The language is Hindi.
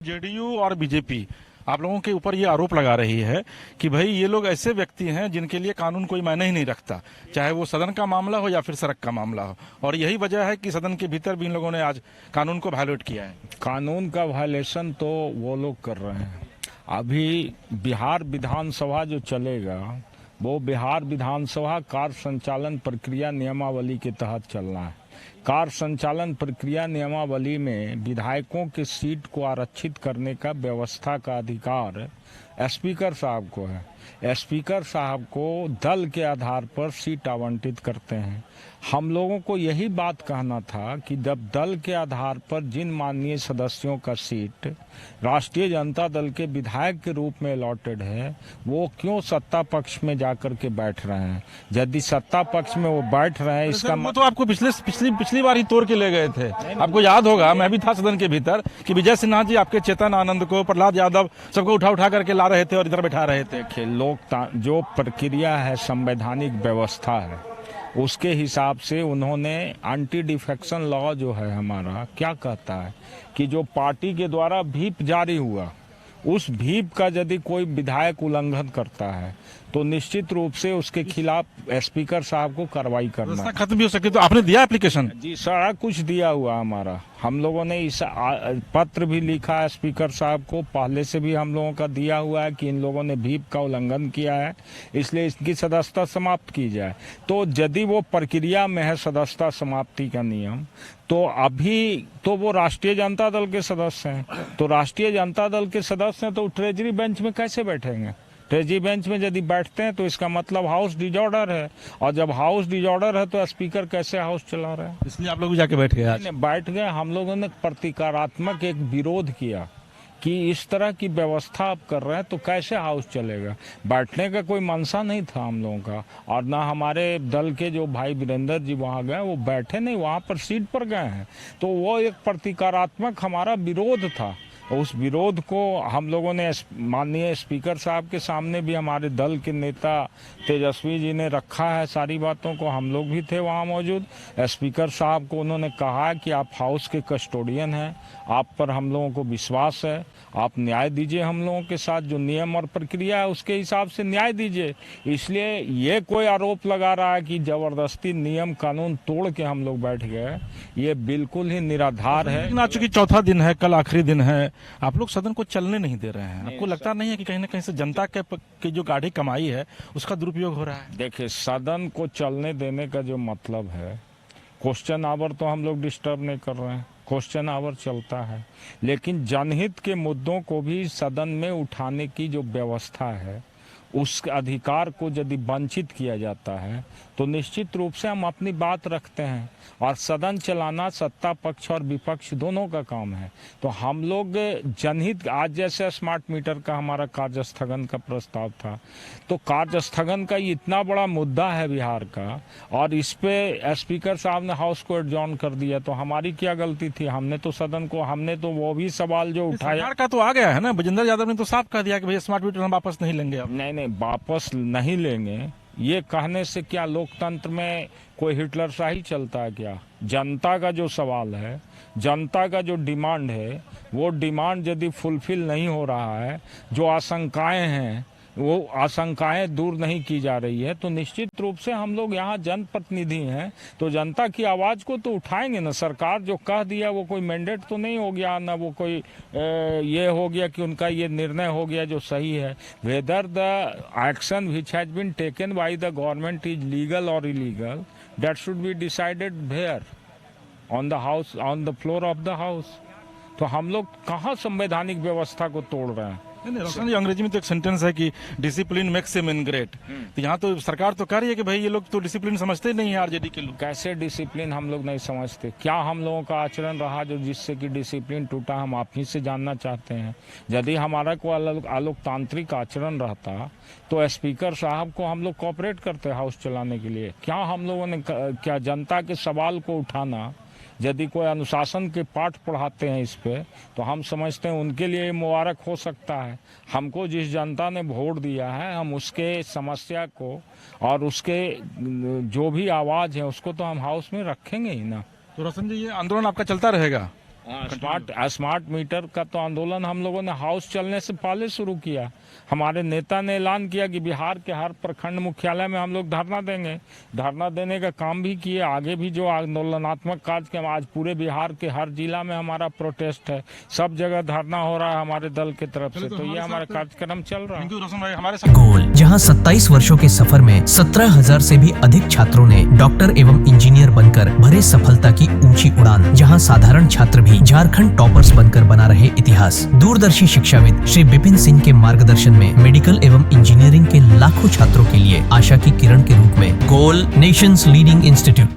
जेडीयू और बीजेपी आप लोगों के ऊपर ये आरोप लगा रही है कि भाई ये लोग ऐसे व्यक्ति हैं जिनके लिए कानून कोई मायने ही नहीं रखता, चाहे वो सदन का मामला हो या फिर सड़क का मामला हो, और यही वजह है कि सदन के भीतर भी इन लोगों ने आज कानून को वायलेट किया है। कानून का वायलेशन तो वो लोग कर रहे हैं। अभी बिहार विधानसभा जो चलेगा वो बिहार विधानसभा कार्य संचालन प्रक्रिया नियमावली के तहत चलना है। कार्य संचालन प्रक्रिया नियमावली में विधायकों के सीट को आरक्षित करने का व्यवस्था का अधिकार स्पीकर साहब को है। स्पीकर साहब को दल के आधार पर सीट आवंटित करते हैं। हम लोगों को यही बात कहना था कि जब दल के आधार पर जिन माननीय सदस्यों का सीट राष्ट्रीय जनता दल के विधायक के रूप में अलॉटेड है, वो क्यों सत्ता पक्ष में जाकर के बैठ रहे हैं। यदि सत्ता पक्ष में वो बैठ रहे हैं, इसका वो तो आपको पिछली बार ही तोड़ के ले गए थे। आपको याद होगा, मैं भी था सदन के भीतर, कि विजय सिन्हा जी आपके चेतन आनंद को, प्रहलाद यादव सबको उठा करके ला रहे थे और इधर बैठा रहे थे। जो प्रक्रिया है, संवैधानिक व्यवस्था है, उसके हिसाब से उन्होंने एंटी डिफेक्शन लॉ जो है हमारा क्या कहता है कि जो पार्टी के द्वारा व्हिप जारी हुआ, उस व्हिप का यदि कोई विधायक उल्लंघन करता है तो निश्चित रूप से उसके खिलाफ स्पीकर साहब को कार्रवाई करना है। खत्म भी हो सके तो आपने दिया एप्लीकेशन? जी, सारा कुछ दिया हुआ हमारा। हम लोगों ने इस पत्र भी लिखा है स्पीकर साहब को, पहले से भी हम लोगों का दिया हुआ है कि इन लोगों ने व्हिप का उल्लंघन किया है, इसलिए इसकी सदस्यता समाप्त की जाए। तो यदि वो प्रक्रिया में है सदस्यता समाप्ति का नियम, तो अभी तो वो राष्ट्रीय जनता दल के सदस्य हैं, तो राष्ट्रीय जनता दल के सदस्य हैं तो ट्रेजरी बेंच में कैसे बैठेंगे। ट्रेजरी बेंच में यदि बैठते हैं तो इसका मतलब हाउस डिजॉर्डर है, और जब हाउस डिजॉर्डर है तो स्पीकर कैसे हाउस चला रहा है। इसलिए आप लोग भी जाके बैठ गए आज? बैठ गए। हम लोगों ने प्रतिकारात्मक एक विरोध किया कि इस तरह की व्यवस्था आप कर रहे हैं तो कैसे हाउस चलेगा। बैठने का कोई मंशा नहीं था हम लोगों का, और ना हमारे दल के जो भाई वीरेंद्र जी वहाँ गए, वो बैठे नहीं, वहाँ पर सीट पर गए हैं। तो वो एक प्रतिकारात्मक हमारा विरोध था। उस विरोध को हम लोगों ने माननीय स्पीकर साहब के सामने भी, हमारे दल के नेता तेजस्वी जी ने रखा है सारी बातों को। हम लोग भी थे वहाँ मौजूद। स्पीकर साहब को उन्होंने कहा कि आप हाउस के कस्टोडियन हैं, आप पर हम लोगों को विश्वास है, आप न्याय दीजिए हम लोगों के साथ, जो नियम और प्रक्रिया है उसके हिसाब से न्याय दीजिए। इसलिए ये कोई आरोप लगा रहा है कि जबरदस्ती नियम कानून तोड़ के हम लोग बैठ गए, ये बिल्कुल ही निराधार है। आज चूंकि चौथा दिन है, कल आखिरी दिन है, आप लोग सदन को चलने नहीं दे रहे हैं। आपको लगता नहीं है कि कहीं ना कहीं से जनता के जो गाढ़ी कमाई है उसका दुरुपयोग हो रहा है? देखिए, सदन को चलने देने का जो मतलब है, क्वेश्चन आवर तो हम लोग डिस्टर्ब नहीं कर रहे हैं, क्वेश्चन आवर चलता है, लेकिन जनहित के मुद्दों को भी सदन में उठाने की जो व्यवस्था है, उस अधिकार को यदि वंचित किया जाता है तो निश्चित रूप से हम अपनी बात रखते हैं, और सदन चलाना सत्ता पक्ष और विपक्ष दोनों का काम है। तो हम लोग जनहित, आज जैसे स्मार्ट मीटर का हमारा कार्य स्थगन का प्रस्ताव था, तो कार्य स्थगन का इतना बड़ा मुद्दा है बिहार का, और इस पे स्पीकर साहब ने हाउस को एडजॉर्न कर दिया, तो हमारी क्या गलती थी। हमने तो सदन को, हमने तो वो भी सवाल जो उठाया का तो आ गया है ना, विजेंद्र यादव ने तो साफ कह दिया कि भैया स्मार्ट मीटर हम वापस नहीं लेंगे। अब नहीं, वापस नहीं लेंगे, ये कहने से क्या लोकतंत्र में कोई हिटलरशाही चलता है क्या। जनता का जो सवाल है, जनता का जो डिमांड है, वो डिमांड यदि फुलफिल नहीं हो रहा है, जो आशंकाएं हैं वो आशंकाएं दूर नहीं की जा रही है, तो निश्चित रूप से हम लोग यहाँ जनप्रतिनिधि हैं, तो जनता की आवाज़ को तो उठाएंगे ना। सरकार जो कह दिया वो कोई मैंडेट तो नहीं हो गया ना, वो कोई ये हो गया कि उनका ये निर्णय हो गया जो सही है। Whether the action which has been taken by the government is legal और illegal, that should be decided where, on the house, on the floor of the house. तो हम लोग कहाँ संवैधानिक व्यवस्था को तोड़ रहे हैं। नहीं, रोशन जी, अंग्रेजी में तो एक सेंटेंस है कि discipline makes a man great. तो यहाँ तो सरकार तो कह रही है कि भाई ये लोग तो डिसिप्लिन समझते नहीं है आरजेडी के लोग। कैसे डिसिप्लिन हम लोग नहीं समझते? क्या हम लोगों का आचरण रहा जो जिससे कि डिसिप्लिन टूटा, हम आप ही से जानना चाहते हैं। यदि हमारा कोई अलोकतांत्रिक आचरण रहता तो स्पीकर साहब को हम लोग कोऑपरेट करते हाउस चलाने के लिए। क्या हम लोगों ने, क्या जनता के सवाल को उठाना, यदि कोई अनुशासन के पाठ पढ़ाते हैं इस पे, तो हम समझते हैं उनके लिए मुबारक हो सकता है। हमको जिस जनता ने वोट दिया है, हम उसके समस्या को और उसके जो भी आवाज़ है उसको तो हम हाउस में रखेंगे ही ना। तो रोशन जी, ये आंदोलन आपका चलता रहेगा? स्मार्ट मीटर का तो आंदोलन हम लोगों ने हाउस चलने से पहले शुरू किया। हमारे नेता ने ऐलान किया कि बिहार के हर प्रखंड मुख्यालय में हम लोग धरना देंगे। धरना देने का काम भी किए। आगे भी जो आंदोलनात्मक कार्य आज पूरे बिहार के हर जिला में हमारा प्रोटेस्ट है, सब जगह धरना हो रहा है हमारे दल की तरफ से। तो ये हमारा कार्यक्रम चल रहा है। रोशन भाई हमारे साथ गोल, जहां 27 वर्षों के सफर में 17,000 से भी अधिक छात्रों ने डॉक्टर एवं इंजीनियर बनकर भरे सफलता की ऊंची उड़ान, जहां साधारण छात्र भी झारखंड टॉपर्स बनकर बना रहे इतिहास। दूरदर्शी शिक्षाविद श्री विपिन सिंह के मार्गदर्शन में मेडिकल एवं इंजीनियरिंग के लाखों छात्रों के लिए आशा की किरण के रूप में गोल, नेशंस लीडिंग इंस्टीट्यूट।